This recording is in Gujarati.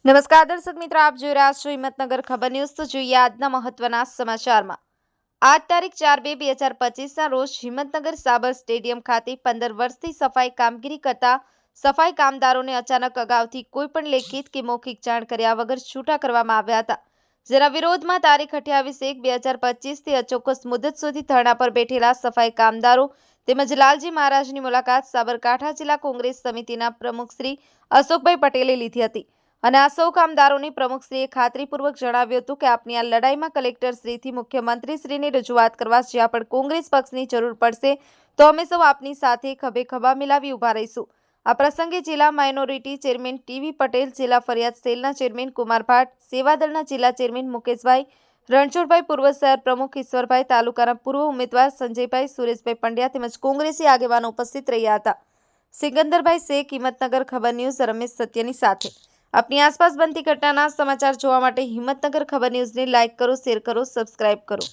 નમસ્કાર દર્શક મિત્રો, આપ જોઈ રહ્યા છો હિંમતનગર ખબર ન્યૂઝ। તો જોઈએ આજના મહત્વના સમાચારમાં। આજ તારીખ 4/2/2025ના રોજ હિંમતનગર સાબર સ્ટેડિયમ ખાતે 15 વર્ષથી સફાઈ કામગીરી કરતા સફાઈ કામદારોને અચાનક અગાઉથી કોઈ પણ લેખિત કે મૌખિક જાણ કર્યા વગર છૂટા કરવામાં આવ્યા હતા, જેના વિરોધમાં તારીખ 28/1/2025થી અચોક્કસ મુદત સુધી ધરણા પર બેઠેલા સફાઈ કામદારો તેમજ લાલજી મહારાજની મુલાકાત સાબરકાંઠા જિલ્લા કોંગ્રેસ સમિતિના પ્રમુખ શ્રી અશોકભાઈ પટેલે લીધી હતી। અને આ સૌ કામદારોની પ્રમુખશ્રીએ ખાતરીપૂર્વક જણાવ્યું હતું કે આપની આ લડાઈમાં કલેક્ટરશ્રીથી મુખ્યમંત્રીશ્રીને રજૂઆત કરવા જ્યાં પણ કોંગ્રેસ પક્ષની જરૂર પડશે તો અમે સૌ આપની સાથે ખભે ખભા મિલાવી ઊભા રહીશું। આ પ્રસંગે જિલ્લા માઇનોરિટી ચેરમેન ટીવી પટેલ, જિલ્લા ફરિયાદ સેલના ચેરમેન કુમાર ભાટ, સેવાદળના જિલ્લા ચેરમેન મુકેશભાઈ રણછોડભાઈ, પૂર્વ શહેર પ્રમુખ ઈશ્વરભાઈ, તાલુકાના પૂર્વ ઉમેદવાર સંજયભાઈ, સુરેશભાઈ પંડ્યા તેમજ કોંગ્રેસી આગેવાનો ઉપસ્થિત રહ્યા હતા। સિકંદરભાઈ શેખ, હિંમતનગર ખબર ન્યૂઝ, રમેશ સત્યની સાથે। अपनी आसपास बनती घटना समाचार જોવા માટે હિંમતનગર ખબર ન્યૂઝને લાઇક કરો, શેર કરો, સબસ્ક્રાઇબ કરો।